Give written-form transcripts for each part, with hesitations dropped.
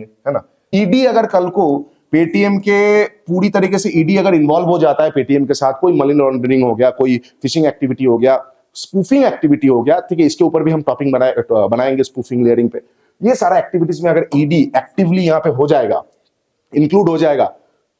है ना। ईडी अगर कल को पेटीएम के पूरी तरीके से ईडी अगर इन्वॉल्व हो जाता है पेटीएम के साथ, कोई मनी लॉन्ड्रिंग हो गया, कोई फिशिंग एक्टिविटी हो गया, स्पूफिंग एक्टिविटी हो गया, ठीक है, इसके ऊपर भी हम टॉपिक बनाएंगे स्पूफिंग लेयरिंग पे। ये सारा एक्टिविटीज में अगर ईडी एक्टिवली यहाँ पे हो जाएगा, इंक्लूड हो जाएगा,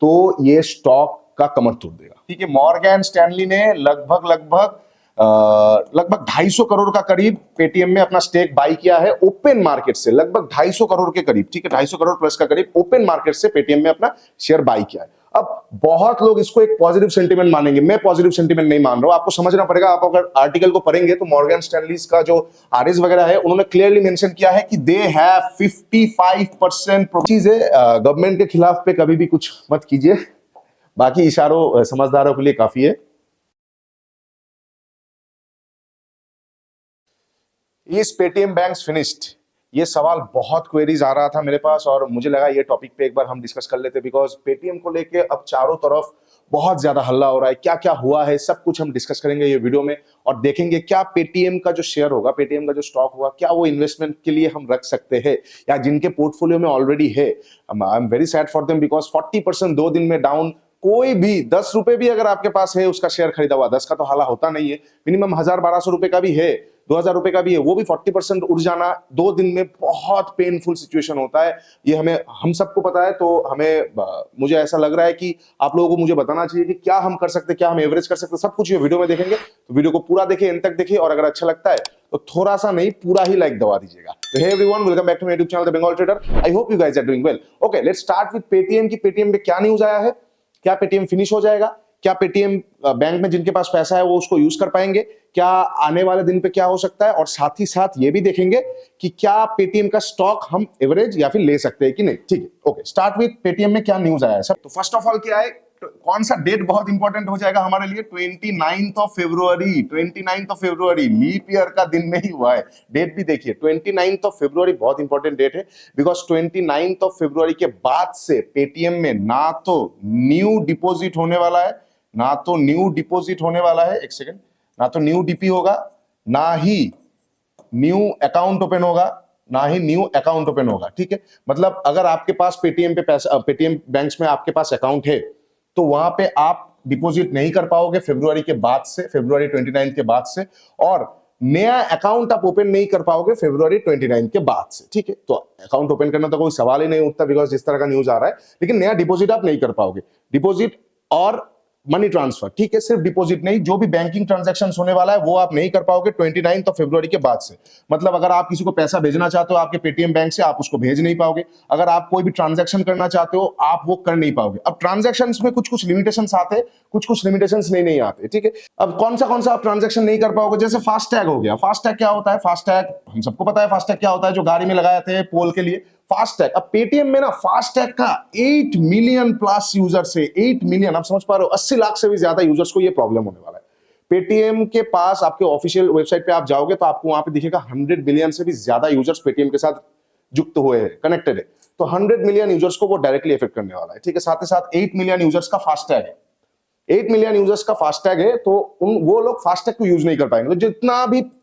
तो ये स्टॉक का कमर तोड़ देगा। ठीक है, मॉर्गन स्टैनली ने लगभग 250 करोड़ का करीब पेटीएम में अपना स्टेक बाई किया है ओपन मार्केट से, लगभग 250 करोड़ के करीब, ठीक है, 250 करोड़ प्लस का करीब ओपन मार्केट से पेटीएम में अपना शेयर बाई किया है। अब बहुत लोग इसको एक पॉजिटिव सेंटीमेंट मानेंगे, मैं पॉजिटिव सेंटीमेंट नहीं मान रहा हूं। आपको समझना पड़ेगा, आप अगर आर्टिकल को पढ़ेंगे तो मॉर्गन स्टैनलीज का जो आरएस वगैरह है, उन्होंने क्लियरली मेंशन किया है कि दे हैव 55% चीजें। गवर्नमेंट के खिलाफ पे कभी भी कुछ मत कीजिए, बाकी इशारों समझदारों के लिए काफी है। इस पेटीएम बैंक्स फिनिश्ड, ये सवाल बहुत क्वेरीज आ रहा था मेरे पास और मुझे लगा ये टॉपिक पे एक बार हम डिस्कस कर लेते, बिकॉज पेटीएम को लेके अब चारों तरफ बहुत ज्यादा हल्ला हो रहा है। क्या क्या हुआ है सब कुछ हम डिस्कस करेंगे ये वीडियो में, और देखेंगे क्या पेटीएम का जो शेयर होगा, पेटीएम का जो स्टॉक होगा, क्या वो इन्वेस्टमेंट के लिए हम रख सकते हैं, या जिनके पोर्टफोलियो में ऑलरेडी है, I am very sad for them, because 40% 2 दिन में डाउन। कोई भी 10 रुपए भी अगर आपके पास है उसका शेयर खरीदा हुआ, 10 का तो हाला होता नहीं है, मिनिमम 1000-1200 रुपए का भी है, 2000 रुपए का भी है, वो भी 40% उड़ जाना 2 दिन में बहुत पेनफुल सिचुएशन होता है। ये हम सबको पता है, तो मुझे ऐसा लग रहा है कि आप लोगों को मुझे बताना चाहिए कि क्या हम कर सकते हैं, क्या हम एवरेज कर सकते हैं, सब कुछ ये वीडियो में देखेंगे। तो वीडियो को पूरा देखिए, एंड तक देखिए, और अगर अच्छा लगता है तो थोड़ा सा नहीं, पूरा ही लाइक दबा दीजिएगा। तो hey everyone, welcome back to my YouTube channel the Bengal trader. I hope you guys are doing well. Okay, let's start with Paytm की पेटीएम पे क्या न्यूज आया है, क्या पेटीएम फिनिश हो जाएगा, क्या पेटीएम बैंक में जिनके पास पैसा है वो उसको यूज कर पाएंगे, क्या आने वाले दिन पे क्या हो सकता है, और साथ ही साथ ये भी देखेंगे कि क्या पेटीएम का स्टॉक हम एवरेज या फिर ले सकते हैं कि नहीं। ठीक है, ओके, स्टार्ट विद पेटीएम में क्या न्यूज आया है सर। तो फर्स्ट ऑफ ऑल क्या है, कौन सा डेट बहुत इंपॉर्टेंट हो जाएगा हमारे लिए, 29 फरवरी। 29 फरवरी लीप ईयर का दिन में ही हुआ है, डेट भी देखिए, 29 फरवरी बहुत इंपॉर्टेंट डेट है, बिकॉज 29 फरवरी के बाद से पेटीएम में ना तो न्यू डिपॉजिट होने वाला है, ना तो न्यू डिपॉजिट होने वाला है, एक सेकेंड, ना तो न्यू डीपी होगा, ना ही न्यू अकाउंट ओपन होगा, ना ही न्यू अकाउंट ओपन होगा। ठीक है, मतलब अगर आपके पास पेटीएम पे पैसा, पेटीएम बैंक्स में आपके पास अकाउंट है, तो वहां पे आप डिपॉजिट नहीं कर पाओगे फरवरी के बाद से, फरवरी 29 के बाद से, और नया अकाउंट आप ओपन नहीं कर पाओगे फरवरी 29 के बाद से। ठीक है, तो अकाउंट ओपन करना तो कोई सवाल ही नहीं उठता, बिकॉज जिस तरह का न्यूज आ रहा है, लेकिन नया डिपॉजिट आप नहीं कर पाओगे, डिपॉजिट और मनी ट्रांसफर, ठीक है, सिर्फ डिपॉजिट नहीं, जो भी बैंकिंग ट्रांजैक्शंस होने वाला है वो आप नहीं कर पाओगे 29 फरवरी के बाद से। मतलब अगर आप किसी को पैसा भेजना चाहते हो आपके पेटीएम बैंक से, आप उसको भेज नहीं पाओगे। अगर आप कोई भी ट्रांजैक्शन करना चाहते हो आप वो कर नहीं पाओगे। अब ट्रांजैक्शंस में कुछ कुछ लिमिटेशंस आते हैं, कुछ कुछ लिमिटेशंस नहीं आते। ठीक है, अब कौन सा आप ट्रांजैक्शन नहीं कर पाओगे, जैसे फास्टैग हो गया। फास्टैग क्या होता है, फास्टैग हम सबको पता है, फास्टैग क्या होता है, जो गाड़ी में लगाए जाते हैं पोल के लिए, फास्टैग। अब पेटीएम में ना फास्टैग का 8 मिलियन प्लस यूजर से, 8 मिलियन, आप समझ पा रहे हो, 80 लाख से भी ज्यादा यूजर्स को ये प्रॉब्लम होने वाला है। पेटीएम के पास आपके ऑफिशियल वेबसाइट पे आप जाओगे तो आपको वहां पे दिखेगा 100 बिलियन से भी ज्यादा यूजर्स पेटीएम के साथ जुक्त हुए हैं, कनेक्टेड है। तो 100 मिलियन यूजर्स को वो डायरेक्टली इफेक्ट करने वाला है। ठीक है, साथ ही साथ 8 मिलियन यूजर्स का फास्टैग है, 8 मिलियन यूजर्स का फास्टैग है, तो वो लोग फास्टैग को यूज नहीं कर पाएंगे। तो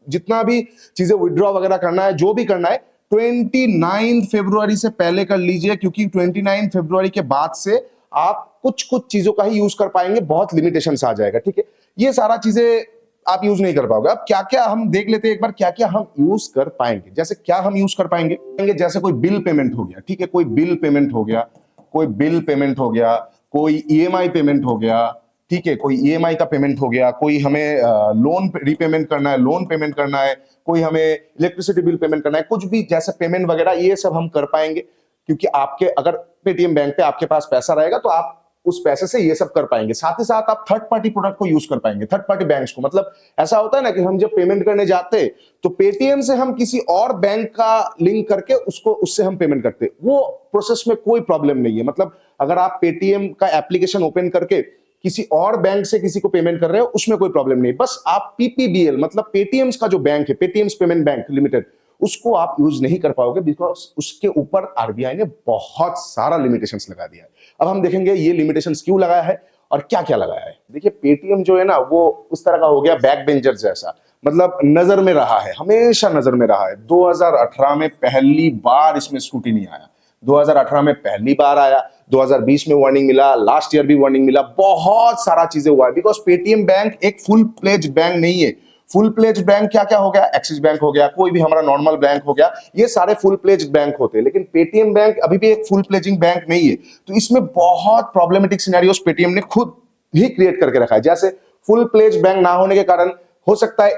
जितना भी चीजें विड्रॉ वगैरह करना है, जो भी करना है, 29 फरवरी से पहले कर लीजिए, क्योंकि 29 फरवरी के बाद से आप कुछ कुछ चीजों का ही यूज कर पाएंगे, बहुत लिमिटेशंस आ जाएगा। ठीक है, ये सारा चीजें आप यूज नहीं कर पाओगे। अब क्या क्या हम देख लेते हैं एक बार, क्या क्या हम यूज कर पाएंगे। जैसे क्या हम यूज कर पाएंगे, जैसे कोई बिल पेमेंट हो गया, ठीक है, कोई बिल पेमेंट हो गया, कोई बिल पेमेंट हो गया, कोई ईएमआई पेमेंट हो गया, ठीक है, कोई ईएमआई का पेमेंट हो गया, कोई हमें लोन रीपेमेंट करना है, लोन पेमेंट करना है, कोई हमें इलेक्ट्रिसिटी बिल पेमेंट करना है, कुछ भी जैसे पेमेंट वगैरह, ये सब हम कर पाएंगे, क्योंकि आपके अगर पेटीएम बैंक पे आपके पास पैसा रहेगा तो आप उस पैसे से ये सब कर पाएंगे। साथ ही साथ आप थर्ड पार्टी प्रोडक्ट को यूज कर पाएंगे, थर्ड पार्टी बैंक्स को। मतलब ऐसा होता है ना कि हम जब पेमेंट करने जाते तो पेटीएम से हम किसी और बैंक का लिंक करके उससे हम पेमेंट करते, वो प्रोसेस में कोई प्रॉब्लम नहीं है। मतलब अगर आप पेटीएम का एप्लीकेशन ओपन करके किसी और बैंक से किसी को पेमेंट कर रहे हो, उसमें कोई प्रॉब्लम नहीं। बस आप पीपीबीएल, मतलब पेटीएम्स का जो बैंक है, पेटीएम्स पेमेंट बैंक लिमिटेड, उसको आप यूज नहीं कर पाओगे, बिकॉज उसके ऊपर आरबीआई ने बहुत सारा लिमिटेशंस लगा दिया है। अब हम देखेंगे ये लिमिटेशंस क्यों लगाया है और क्या क्या लगाया है। देखिए, पेटीएम जो है ना, वो उस तरह का हो गया बैक बेंचर जैसा, मतलब नजर में रहा है, हमेशा नजर में रहा है। 2018 में पहली बार इसमें स्क्रूटिनी आया, 2018 में पहली बार आया, 2020 में वार्निंग मिला, लास्ट ईयर भी वार्निंग मिला, बहुत सारा चीजें हुआ है बिकॉज पेटीएम बैंक एक फुल प्लेज बैंक नहीं है। फुल प्लेज बैंक क्या क्या हो गया, एक्सिस बैंक हो गया, कोई भी हमारा नॉर्मल बैंक हो गया, ये सारे फुल प्लेज बैंक होते हैं, लेकिन पेटीएम बैंक अभी भी एक फुल प्लेजिंग बैंक नहीं है। तो इसमें बहुत प्रॉब्लमेटिक सिनेरियोस पेटीएम ने खुद ही क्रिएट करके रखा है। जैसे फुल प्लेज बैंक ना होने के कारण हो सकता है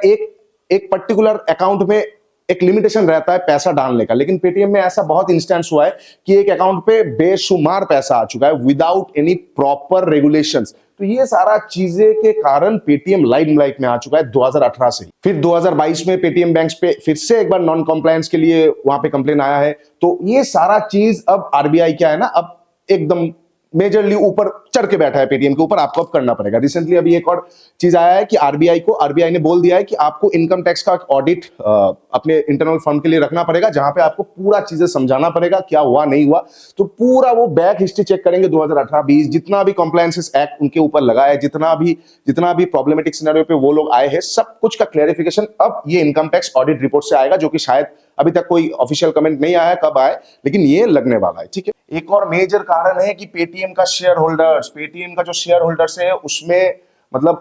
एक पर्टिकुलर अकाउंट में एक लिमिटेशन रहता है पैसा डालने का, लेकिन पेटीएम में ऐसा बहुत इंस्टेंस हुआ है कि एक अकाउंट पे बेशुमार पैसा आ चुका है विदाउट एनी प्रॉपर रेगुलेशंस। तो ये सारा चीजें के कारण पेटीएम लाइमलाइट में आ चुका है 2018 से। फिर 2022 में पेटीएम बैंक्स पे फिर से एक बार नॉन कॉम्प्लायंस के लिए वहां पे कंप्लेन आया है। तो ये सारा चीज अब आरबीआई क्या है ना, अब एकदम मेजरली ऊपर चढ़ के बैठा है पेटीएम के ऊपर, आपको अब करना पड़ेगा। रिसेंटली अभी एक और चीज आया है कि आरबीआई ने बोल दिया है कि आपको इनकम टैक्स का ऑडिट अपने इंटरनल फर्म के लिए रखना पड़ेगा, जहां पे आपको पूरा चीजें समझाना पड़ेगा क्या हुआ नहीं हुआ। तो पूरा वो बैक हिस्ट्री चेक करेंगे 2018-20 जितना भी कॉम्प्लायंसेस एक्ट उनके ऊपर लगा है, जितना भी प्रॉब्लमेटिक सिनेरियो पे वो लोग आए हैं, सब कुछ का क्लैरिफिकेशन अब ये इनकम टैक्स ऑडिट रिपोर्ट से आएगा, जो कि शायद अभी तक कोई ऑफिशियल कमेंट नहीं आया, कब आए, लेकिन ये लगने वाला है। ठीक है, एक और मेजर कारण है कि पेटीएम का जो शेयर होल्डर्स है उसमें मतलब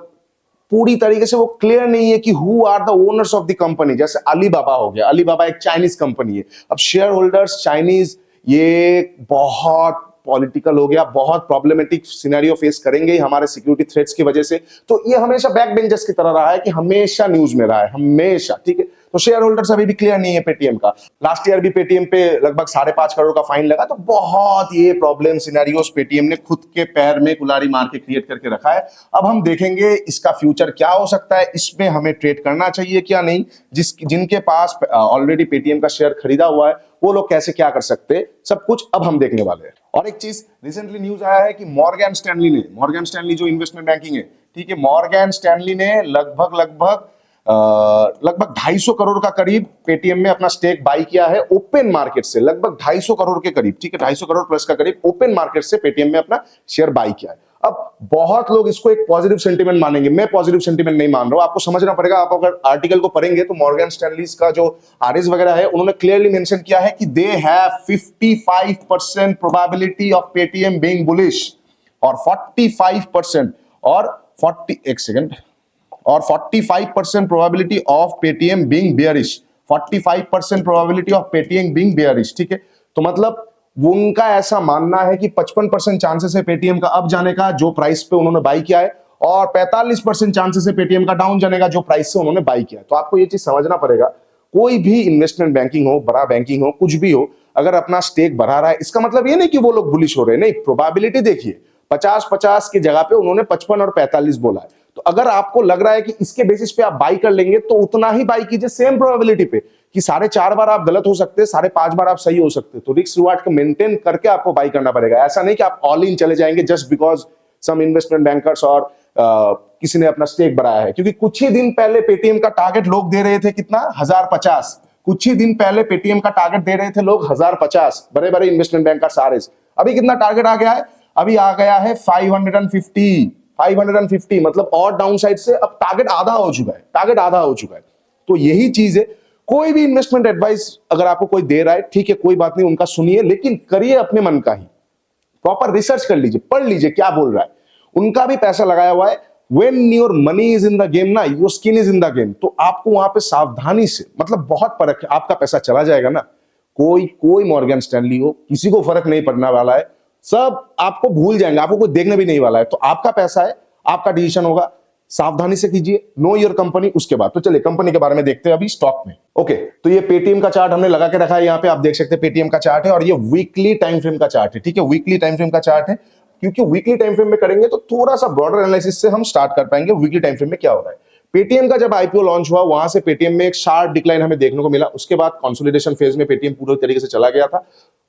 पूरी तरीके से वो क्लियर नहीं है कि who are the owners of the company. जैसे अलीबाबा हो गया, अलीबाबा एक चाइनीज कंपनी है, अब शेयर होल्डर्स चाइनीज, ये बहुत पॉलिटिकल हो गया, बहुत प्रॉब्लमेटिक सिनेरियो फेस करेंगे ही हमारे सिक्योरिटी थ्रेट्स की वजह से। तो ये हमेशा बैक बेंचर्स की तरह रहा है कि हमेशा न्यूज में रहा है, हमेशा। ठीक है, तो शेयर होल्डर्स अभी भी क्लियर नहीं है पेटीएम का। लास्ट ईयर भी पेटीएम पे लगभग 5.5 करोड़ का फाइन लगा। तो बहुत ये प्रॉब्लम सिनेरियोस पेटीएम ने खुद के पैर में कुल्हाड़ी मार के क्रिएट करके रखा है। अब हम देखेंगे इसका फ्यूचर क्या हो सकता है, इसमें हमें ट्रेड करना चाहिए क्या नहीं। जिनके पास ऑलरेडी पेटीएम का शेयर खरीदा हुआ है वो लोग कैसे क्या कर सकते हैं, सब कुछ अब हम देखने वाले हैं। और एक चीज रिसेंटली न्यूज आया है कि मॉर्गन स्टैनली जो इन्वेस्टमेंट बैंकिंग है, ठीक है, मॉर्गन स्टैनली ने लगभग 250 करोड़ का करीब पेटीएम में अपना स्टेक बाई किया है ओपन मार्केट से, लगभग 250 करोड़ के करीब। ठीक है, 250 करोड़ प्लस का करीब ओपन मार्केट से पेटीएम में अपना शेयर बाई किया है। अब बहुत लोग इसको एक पॉजिटिव सेंटीमेंट मानेंगे, मैं पॉजिटिव सेंटीमेंट नहीं मान रहा हूं। आपको समझना पड़ेगा, आप अगर आर्टिकल को पढ़ेंगे तो मॉर्गन स्टैनली का जो आरएस वगैरह है उन्होंने क्लियरली मेंशन किया है कि they have 55% probability of Paytm being bullish और 45% और 45% probability of Paytm being bearish, 45% probability of Paytm being bearish. ठीक है, तो मतलब उनका ऐसा मानना है कि 55% चांसेस है पेटीएम का अप जाने का जो प्राइस पे उन्होंने बाई किया है, और 45% चांसेस है पेटीएम का डाउन जाने का जो प्राइस से उन्होंने बाई किया है। तो आपको ये चीज समझना पड़ेगा, कोई भी इन्वेस्टमेंट बैंकिंग हो, बड़ा बैंकिंग हो, कुछ भी हो, अगर अपना स्टेक बढ़ा रहा है इसका मतलब ये नहीं कि वो लोग बुलिश हो रहे हैं, नहीं। प्रोबेबिलिटी देखिए, 50-50 की जगह पे उन्होंने 55 और 45 बोला है। तो अगर आपको लग रहा है कि इसके बेसिस पे आप बाई कर लेंगे तो उतना ही बाई कीजिए सेम प्रोबेबिलिटी पे, कि 4.5 बार आप गलत हो सकते हैं, 5.5 बार आप सही हो सकते हैं। तो रिस्क रिवार्ड को मेंटेन करके आपको बाई करना पड़ेगा। ऐसा नहीं कि आप ऑल इन चले जाएंगे just because some investment bankers और किसी ने अपना स्टेक बढ़ाया है। क्योंकि कुछ ही दिन पहले पेटीएम का टारगेट लोग दे रहे थे कितना, 1050। कुछ ही दिन पहले पेटीएम का टारगेट दे रहे थे लोग 1050, बड़े बड़े इन्वेस्टमेंट बैंकर्स आरएस। अभी कितना टारगेट आ गया है, अभी आ गया है 550, मतलब और डाउन साइड से अब टारगेट आधा हो चुका है। तो यही चीज है, कोई भी इन्वेस्टमेंट एडवाइस अगर आपको कोई दे रहा है, ठीक है, कोई बात नहीं, उनका सुनिए, लेकिन करिए अपने मन का ही, प्रॉपर रिसर्च कर लीजिए, पढ़ लीजिए क्या बोल रहा है। उनका भी पैसा लगाया हुआ है। When your money is in the game ना, your skin is in the game, तो आपको वहां पे सावधानी से, मतलब बहुत फर्क है, आपका पैसा चला जाएगा ना, कोई मॉर्गन स्टैनली हो, किसी को फर्क नहीं पड़ने वाला है, सब आपको भूल जाएंगे, आपको कोई देखने भी नहीं वाला है। तो आपका पैसा है, आपका डिसीजन होगा, सावधानी से कीजिए, नो योर कंपनी। उसके बाद तो चलिए कंपनी के बारे में देखते हैं अभी स्टॉक में। ओके, तो ये पेटीएम का चार्ट हमने लगा के रखा है, यहाँ पे आप देख सकते हैं पेटीएम का चार्ट है, और ये वीकली टाइम फ्रेम का चार्ट है। ठीक है, वीकली टाइम फ्रेम का चार्ट है, क्योंकि वीकली टाइम फ्रेम में करेंगे तो थोड़ा सा ब्रॉडर एनालिसिस से हम स्टार्ट कर पाएंगे वीकली टाइम फ्रेम में क्या हो रहा है। पेटीएम का जब आईपीओ लॉन्च हुआ, वहां से पेटीएम में एक शार्प डिक्लाइन हमें देखने को मिला। उसके बाद कंसोलिडेशन फेज में पेटीएम पूरे तरीके से चला गया था,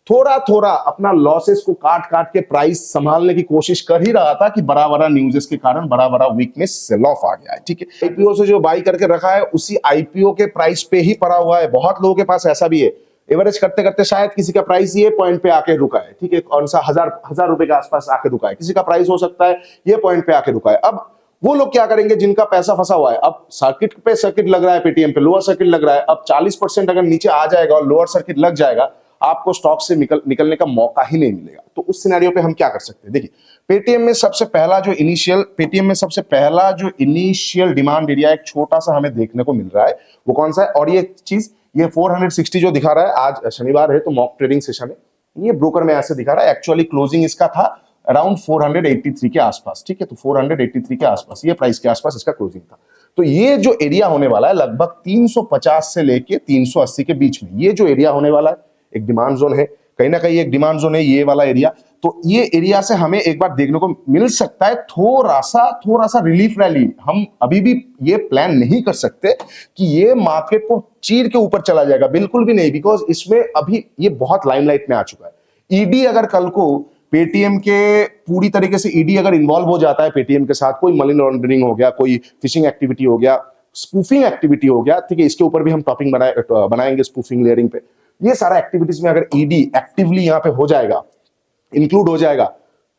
थोड़ा अपना लॉसेस को काट के प्राइस संभालने की कोशिश कर ही रहा था कि बड़ा न्यूज़ के कारण बड़ा वीकनेस सेल ऑफ आ गया है। ठीक है, आईपीओ से जो बाई करके रखा है उसी आईपीओ के प्राइस पे ही पड़ा हुआ है। बहुत लोगों के पास ऐसा भी है, एवरेज करते शायद किसी का प्राइस ये पॉइंट पे आके रुका है। ठीक है, कौन सा हजार रुपए के आसपास आके रुका है, किसी का प्राइस हो सकता है ये पॉइंट पे आके रुका है। अब वो लोग क्या करेंगे जिनका पैसा फंसा हुआ है, अब सर्किट पे सर्किट लग रहा है, पेटीएम पे लोअर सर्किट लग रहा है, अब 40% अगर नीचे आ जाएगा और लोअर सर्किट लग जाएगा, आपको स्टॉक से निकलने का मौका ही नहीं मिलेगा। तो उस सिनेरियो पे हम क्या कर सकते हैं? देखिए, पेटीएम में सबसे पहला जो इनिशियल डिमांड एरिया एक छोटा सा हमें देखने को मिल रहा है, वो कौन सा है? और ये चीज, ये 460 जो दिखा रहा है, आज शनिवार है तो मॉक ट्रेडिंग सेशन है, ये ब्रोकर में ऐसे दिखा रहा है, एक्चुअली क्लोजिंग इसका था अराउंड 483 के आसपास, ठीक है। तो 483 के आसपास, ये प्राइस के आसपास इसका क्लोजिंग था। तो ये जो एरिया होने वाला है लगभग 350 से लेके 380 के बीच में, ये जो एरिया होने वाला है एक डिमांड जोन है, कहीं ना कहीं एक डिमांड जोन है ये वाला एरिया। तो ये एरिया से हमें एक बार देखने को मिल सकता है थोड़ा सा रिलीफ रैली। हम अभी भी ये प्लान नहीं कर सकते कि ये मार्केट को चीर के ऊपर चला जाएगा, बिल्कुल भी नहीं, बिकॉज इसमें अभी ये बहुत लाइमलाइट में आ चुका है। ईडी अगर कल को पेटीएम के पूरी तरीके से ईडी अगर इन्वॉल्व हो जाता है पेटीएम के साथ, कोई मनी लॉन्ड्रिंग हो गया, कोई फिशिंग एक्टिविटी हो गया, स्पूफिंग एक्टिविटी हो गया, ठीक है, इसके ऊपर भी हम टॉपिक बनाएंगे स्पूफिंग लेयरिंग पे। ये सारा एक्टिविटीज में अगर ईडी एक्टिवली यहां पे हो जाएगा, इंक्लूड हो जाएगा,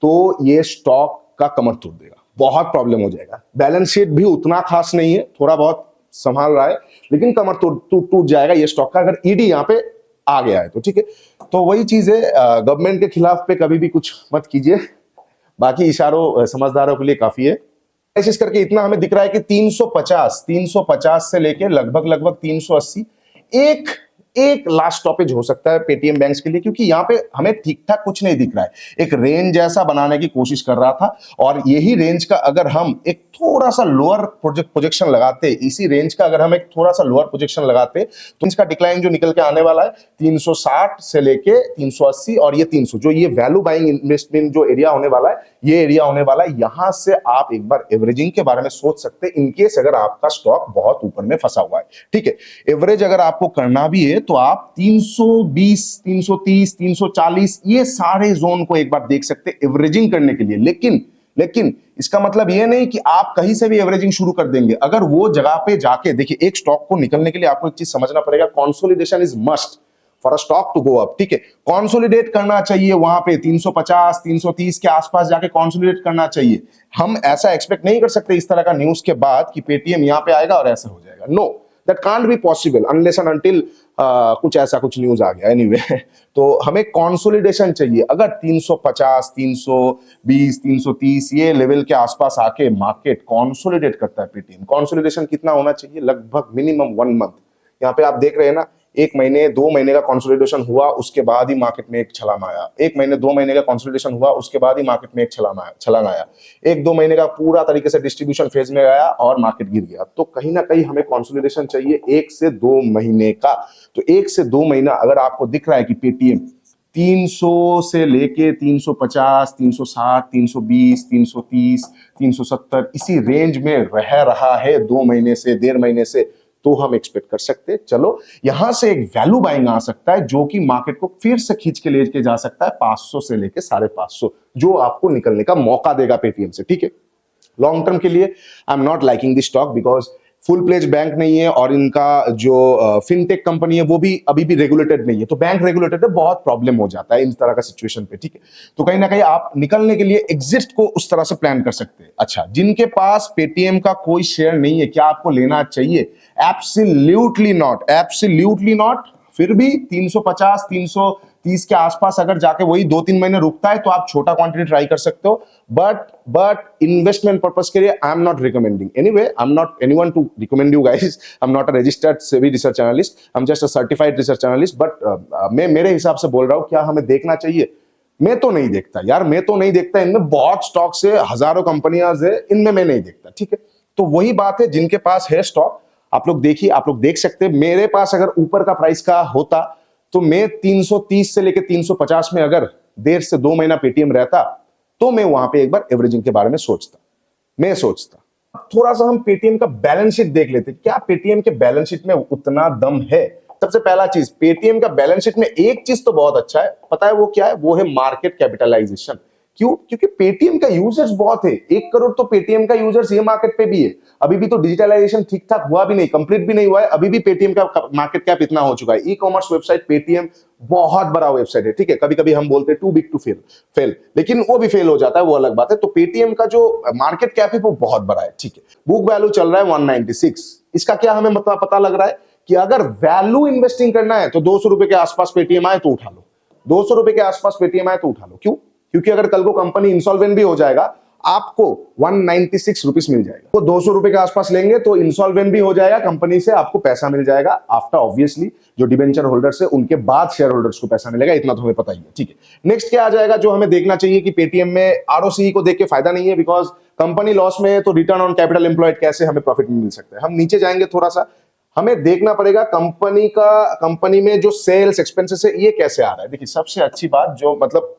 तो ये स्टॉक का कमर तोड़ देगा, बहुत प्रॉब्लम हो जाएगा। बैलेंस शीट भी उतना खास नहीं है, थोड़ा बहुत संभाल रहा है, लेकिन कमर टूट जाएगा ये स्टॉक का अगर ईडी यहां पे आ गया है तो, ठीक है। तो वही चीज है, गवर्नमेंट के खिलाफ पे कभी भी कुछ मत कीजिए, बाकी इशारों समझदारों के लिए काफी है। कोशिश करके इतना हमें दिख रहा है कि 350 से लेके लगभग 380 एक लास्ट स्टॉपेज हो सकता है पेटीएम बैंक्स के लिए, क्योंकि यहां पे हमें ठीक ठाक कुछ नहीं दिख रहा है। एक रेंज जैसा बनाने की कोशिश कर रहा था, और यही रेंज का अगर हम एक थोड़ा सा लोअर प्रोजेक्शन लगाते, इसी रेंज का अगर हम एक थोड़ा सा लोअर प्रोजेक्शन लगाते, तो इसका डिक्लाइन जो निकल के आने वाला है 360 से लेके 380 और ये 300, जो ये वैल्यू बाइंग इन्वेस्टमेंट जो एरिया होने वाला है, ये एरिया होने वाला है। यहां से आप एक बार एवरेजिंग के बारे में सोच सकते हैं, इनकेस अगर आपका स्टॉक बहुत ऊपर में फंसा हुआ है, ठीक है। एवरेज अगर आपको करना भी है तो आप 320, 330, 340 ये सारे जोन को एक बार देख सकते हैं एवरेजिंग करने के लिए। लेकिन इसका मतलब ये नहीं कि आप कहीं से भी एवरेजिंग शुरू कर देंगे। अगर वो जगह पे जाके देखिए, एक स्टॉक को निकलने के लिए आपको एक चीज समझना पड़ेगा, consolidation is must for a stock to go up, ठीक है। कंसोलिडेट करना चाहिए वहां पे 350, 330 के आसपास जाके कंसोलिडेट करना चाहिए। हम ऐसा एक्सपेक्ट नहीं कर सकते इस तरह का न्यूज के बाद कि पेटीएम यहां पे आएगा और ऐसा हो जाएगा। No, that can't be possible unless and until कुछ ऐसा कुछ न्यूज आ गया। एनीवे तो हमें कंसोलिडेशन चाहिए। अगर 350, 320, 330 ये लेवल के आसपास आके मार्केट कंसोलिडेट करता है पेटीएम, कंसोलिडेशन कितना होना चाहिए? लगभग मिनिमम 1 मंथ। यहाँ पे आप देख रहे हैं ना, 1 महीने 2 महीने का कंसोलिडेशन हुआ, उसके बाद ही मार्केट में एक छलांग आया। 1 महीने 2 महीने का कंसोलिडेशन हुआ, उसके बाद ही मार्केट में एक छलांग आया। 1-2 महीने का पूरा तरीके से डिस्ट्रीब्यूशन फेज में गया और मार्केट गिर गया। तो कहीं ना कहीं हमें कंसोलिडेशन चाहिए 1 से 2 महीने का। तो 1 से 2 महीना अगर आपको दिख रहा है कि पेटीएम 300 से लेके 350, 360, 320, 330, 370 इसी रेंज में रह रहा है 2 महीने से, 1.5 महीने से, तो हम एक्सपेक्ट कर सकते हैं चलो यहां से एक वैल्यू बाइंग आ सकता है, जो कि मार्केट को फिर से खींच के लेके जा सकता है 500 से लेके 550, जो आपको निकलने का मौका देगा पेटीएम से, ठीक है। लॉन्ग टर्म के लिए I am not liking this stock, because full pledge bank नहीं है, और इनका जो फिनटेक कंपनी है वो भी अभी भी रेगुलेटेड नहीं है। तो बैंक रेगुलेटेड है, बहुत प्रॉब्लम हो जाता है इन तरह का सिचुएशन पे, ठीक है। तो कहीं ना कहीं आप निकलने के लिए एग्जिट को उस तरह से प्लान कर सकते हैं। अच्छा, जिनके पास पेटीएम का कोई शेयर नहीं है, क्या आपको लेना चाहिए? Absolutely not. फिर भी 350, 330 के आसपास अगर जाके वही 2-3 महीने रुकता है तो आप छोटा क्वांटिटी ट्राई कर सकते हो, बट इन्वेस्टमेंट पर्पस के लिए I am not recommending. Anyway, I am not anyone to recommend you guys, I am not a registered SEBI research analyst, I am just a certified research analyst. But मैं मेरे हिसाब से बोल रहा हूं, क्या हमें देखना चाहिए? मैं तो नहीं देखता यार, इनमें बहुत स्टॉक्स है, हजारों कंपनियां है, इनमें मैं नहीं देखता, ठीक है। तो वही बात है, जिनके पास है स्टॉक आप लोग देखिए, आप लोग देख सकते हैं। मेरे पास अगर ऊपर का प्राइस का होता तो मैं 330 से लेके 350 में अगर 1.5 से 2 महीना पेटीएम रहता तो मैं वहां पे एक बार एवरेजिंग के बारे में सोचता। थोड़ा सा हम पेटीएम का बैलेंस शीट देख लेते, क्या पेटीएम के बैलेंस शीट में उतना दम है? सबसे पहला चीज, पेटीएम का बैलेंस शीट में एक चीज तो बहुत अच्छा है, पता है वो क्या है? वो है मार्केट कैपिटलाइजेशन। क्यों? क्योंकि पेटीएम का यूजर्स बहुत है, 1 करोड़ तो पेटीएम का यूजर्स ये मार्केट पे भी है। अभी भी तो डिजिटलाइजेशन ठीक ठाक हुआ भी नहीं, कंप्लीट भी नहीं हुआ है, अभी भी पेटीएम का मार्केट कैप इतना हो चुका है। ई कॉमर्स वेबसाइट पेटीएम बहुत बड़ा वेबसाइट है, ठीक है। कभी कभी हम बोलते हैं टू बिग टू फेल, लेकिन वो भी फेल हो जाता है, वो अलग बात है। तो पेटीएम का जो मार्केट कैप है वो बहुत बड़ा है, ठीक है। बुक वैल्यू चल रहा है 196। इसका क्या हमें मतलब पता लग रहा है कि अगर वैल्यू इन्वेस्टिंग करना है तो 200 रुपए के आसपास पेटीएम आए तो उठा लो, 200 रुपए के आसपास पेटीएम आए तो उठा लो। क्यों? क्योंकि अगर कल को कंपनी इंसॉल्वेंट भी हो जाएगा, आपको 196 रुपीस मिल जाएगा। वो 200 रुपए के आसपास लेंगे तो इंसॉल्वेंट भी हो जाएगा, कंपनी से आपको पैसा मिल जाएगा आफ्टर ऑब्वियसली जो डिबेंचर होल्डर्स है उनके बाद शेयर होल्डर्स को पैसा मिलेगा, इतना तो हमें पता ही है। ठीक है, नेक्स्ट क्या आ जाएगा जो हमें देखना चाहिए कि पेटीएम में आरओसीई को देख के फायदा नहीं है, बिकॉज कंपनी लॉस में है तो रिटर्न ऑन कैपिटल एम्प्लॉयड कैसे हमें प्रॉफिट में मिल सकता है। हम नीचे जाएंगे थोड़ा सा, हमें देखना पड़ेगा कंपनी में जो सेल्स एक्सपेंसेस है ये कैसे आ रहा है। देखिए सबसे अच्छी बात जो मतलब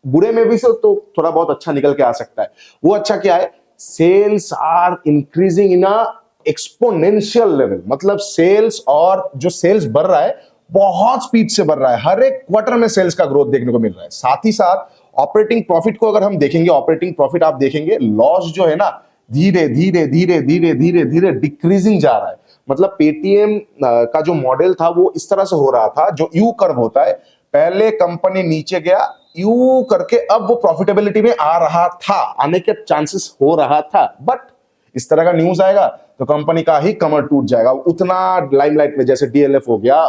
बुरे में भी से तो थोड़ा बहुत अच्छा निकल के आ सकता है, वो अच्छा क्या है, sales are increasing in a exponential level. मतलब सेल्स और जो सेल्स बढ़ रहा है बहुत स्पीड से बढ़ रहा है, हर एक क्वार्टर में सेल्स का ग्रोथ देखने को मिल रहा है। साथ ही साथ ऑपरेटिंग प्रॉफिट को अगर हम देखेंगे, ऑपरेटिंग प्रॉफिट आप देखेंगे लॉस जो है ना धीरे धीरे धीरे धीरे धीरे धीरे डिक्रीजिंग जा रहा है। मतलब पेटीएम का जो मॉडल था वो इस तरह से हो रहा था, जो यू कर्व होता है, पहले कंपनी नीचे गया यू करके अब वो प्रॉफिटेबिलिटी में आ रहा था, आने के चांसेस हो रहा था, बट इस तरह का न्यूज आएगा तो कंपनी का ही कमर टूट जाएगा। उतना लाइमलाइट में जैसे डीएलएफ हो गया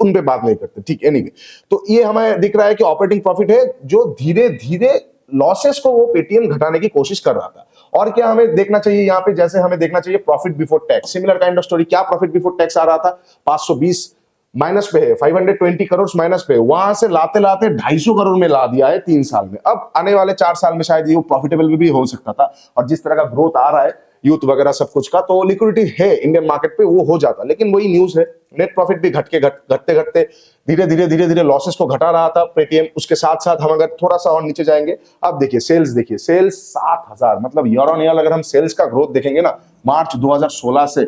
उन पे बात नहीं करते। ठीक, एनीवे तो ये हमें दिख रहा है कि ऑपरेटिंग प्रॉफिट है जो धीरे धीरे लॉसेस को वो पेटीएम घटाने की कोशिश कर रहा था। और क्या हमें देखना चाहिए यहाँ पे, जैसे हमें देखना चाहिए profit before tax, similar kind of story. क्या प्रॉफिट बिफोर टैक्स आ रहा था, 520 माइनस पे है, 520 करोड़ माइनस पे, वहां से लाते लाते 250 करोड़ में ला दिया है 3 साल में। अब आने वाले 4 साल में शायद ये प्रॉफिटेबल भी हो सकता था, और जिस तरह का ग्रोथ आ रहा है यूथ वगैरह सब कुछ का, तो लिक्विडिटी है इंडियन मार्केट पे, वो हो जाता। लेकिन वही न्यूज है, नेट प्रॉफिट भी घटते घटते धीरे धीरे लॉसेस को घटा रहा था पेटीएम। उसके साथ साथ हम अगर थोड़ा सा और नीचे जाएंगे, अब देखिए सेल्स, देखिए सेल्स 7000, मतलब ईयर ऑन ईयर अगर हम सेल्स का ग्रोथ देखेंगे ना मार्च 2016 से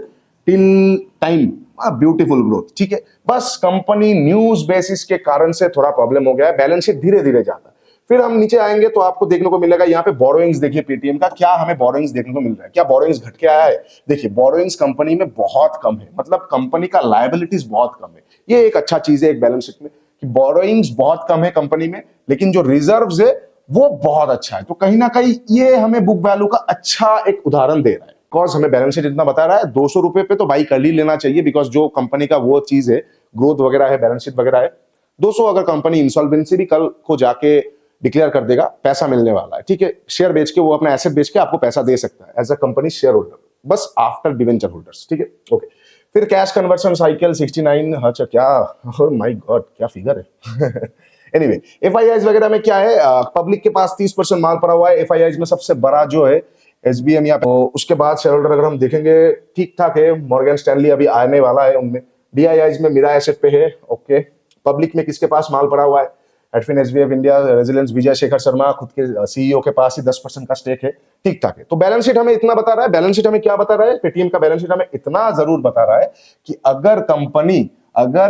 टिल टाइम, ब्यूटीफुल ग्रोथ। ठीक है, बस कंपनी न्यूज बेसिस के कारण से थोड़ा प्रॉब्लम हो गया है, बैलेंस शीट धीरे धीरे जाता है। फिर हम नीचे आएंगे तो आपको देखने को मिलेगा यहाँ पे बोरोइंग्स। देखिए पेटीएम का क्या हमें बोरोइंग्स देखने को मिल रहा है, क्या बोरोइंग्स घट के आया है? देखिए बोरोइंग्स कंपनी में बहुत कम है, मतलब कंपनी का लायबिलिटीज बहुत कम है। ये एक अच्छा चीज है एक बैलेंस शीट में कि बोरोइंग्स बहुत कम है कंपनी में, लेकिन जो रिजर्व्स है वो बहुत अच्छा है। तो कहीं ना कहीं ये हमें बुक वैल्यू का अच्छा एक उदाहरण दे रहा है। बिकॉज हमें बैलेंस शीट इतना बता रहा है 200 रुपए पे तो बाई कर ही लेना चाहिए, बिकॉज जो कंपनी का वो चीज है ग्रोथ वगैरह है, बैलेंस शीट वगैरह है। 200 अगर कंपनी इंसॉल्वेंसी भी कल को जाके डिक्लेयर कर देगा, पैसा मिलने वाला है। ठीक है, शेयर बेच के वो अपना एसेट बेच के आपको पैसा दे सकता है as a company share holder, बस आफ्टर डिवेंचर होल्डर्स। ठीक है, ओके। फिर कैश कन्वर्शन साइकिल 69, अच्छा क्या, ओह माय गॉड क्या फिगर है। एनीवे एफआईआईज वगैरह में क्या है, पब्लिक के पास 30% माल पड़ा हुआ है। एफआईआईज में सबसे बड़ा जो है एसबीएम, या उसके बाद शेयर होल्डर अगर हम देखेंगे ठीक ठाक है, मॉर्गन स्टैनली अभी आने वाला है उनमें। डीआईआईज में मिरा एसेट पे है, ओके। पब्लिक में किसके पास माल पड़ा हुआ है, एडफिन SBF India, resilience, Vijay Shekhar Sharma खुद के सीईओ के पास ही 10% का स्टेक है, ठीक ठाक है। तो बैलेंस शीट हमें इतना बता रहा है। बैलेंस शीट हमें क्या बता रहा है, पेटीएम का बैलेंस शीट हमें इतना जरूर बता रहा है कि अगर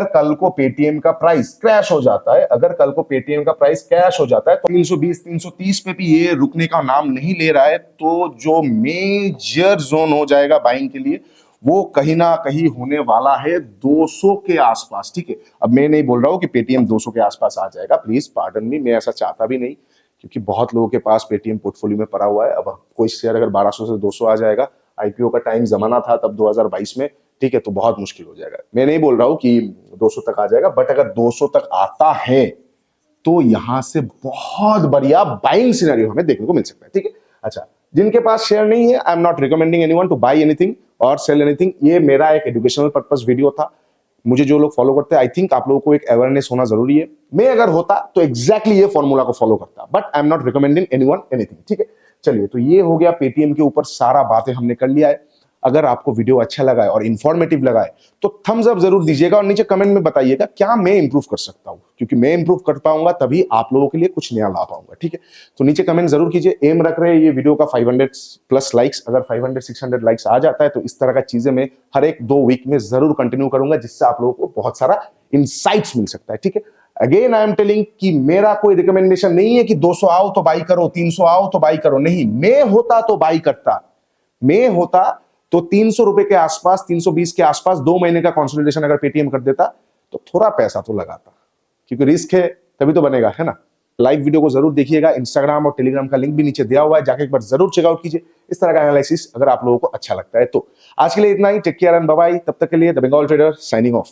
कल को पेटीएम का प्राइस क्रैश हो जाता है, अगर कल को पेटीएम का प्राइस क्रैश हो जाता है तो 320 330 पे भी ये रुकने का नाम नहीं ले रहा है, तो जो मेजर जोन हो जाएगा बाइंग के लिए वो कहीं ना कहीं होने वाला है 200 के आसपास। ठीक है, अब मैं नहीं बोल रहा हूं कि पेटीएम 200 के आसपास आ जाएगा, प्लीज पार्डन मी, मैं ऐसा चाहता भी नहीं, क्योंकि बहुत लोगों के पास पेटीएम पोर्टफोलियो में पड़ा हुआ है। अब कोई शेयर अगर 1200 से 200 आ जाएगा, आईपीओ का टाइम जमाना था तब 2022 में, ठीक है, तो बहुत मुश्किल हो जाएगा। मैं नहीं बोल रहा हूं कि 200 तक आ जाएगा, बट अगर 200 तक आता है तो यहां से बहुत बढ़िया बाइंग सिनेरियो हमें देखने को मिल सकता है। ठीक है, अच्छा, जिनके पास शेयर नहीं है, I am not recommending anyone to buy anything और सेल एनीथिंग। ये मेरा एक एजुकेशनल पर्पस वीडियो था। मुझे जो लोग फॉलो करते हैं, आई थिंक आप लोगों को एक अवेयरनेस होना जरूरी है। मैं अगर होता तो एग्जैक्टली ये फॉर्मूला को फॉलो करता, but I am not recommending anyone anything. ठीक है, चलिए, तो ये हो गया पेटीएम के ऊपर सारा बातें हमने कर लिया है। अगर आपको वीडियो अच्छा लगा है और इंफॉर्मेटिव लगा है तो थम्स अप जरूर दीजिएगा और नीचे कमेंट में बताइएगा क्या मैं इंप्रूव कर सकता हूं, क्योंकि मैं इंप्रूव कर पाऊंगा तभी आप लोगों के लिए कुछ नया ला पाऊंगा। ठीक है, तो नीचे कमेंट जरूर कीजिए। एम रख रहे हैं ये वीडियो का 500 प्लस लाइक्स, अगर 500-600 लाइक्स आ जाता है तो इस तरह का चीजें मैं हर एक 2 वीक में जरूर कंटिन्यू करूंगा, जिससे आप लोगों को बहुत सारा इंसाइट्स मिल सकता है। ठीक है, अगेन आई एम टेलिंग कि मेरा कोई रिकमेंडेशन नहीं है कि 200 आओ तो बाई करो, 300 आओ तो बाई करो, नहीं। मैं होता तो बाई करता, मैं होता तो 300 रुपए के आसपास, 320 के आसपास 2 महीने का कंसोलिडेशन अगर पेटीएम कर देता तो थोड़ा पैसा तो लगाता, क्योंकि रिस्क है तभी तो बनेगा, है ना। लाइव वीडियो को जरूर देखिएगा। इंस्टाग्राम और टेलीग्राम का लिंक भी नीचे दिया हुआ है, जाके एक बार जरूर चेकआउट कीजिए इस तरह का एनालिसिस अगर आप लोगों को अच्छा लगता है तो। आज के लिए इतना ही, take care and bye bye. तब तक के लिए the Bengal trader signing of.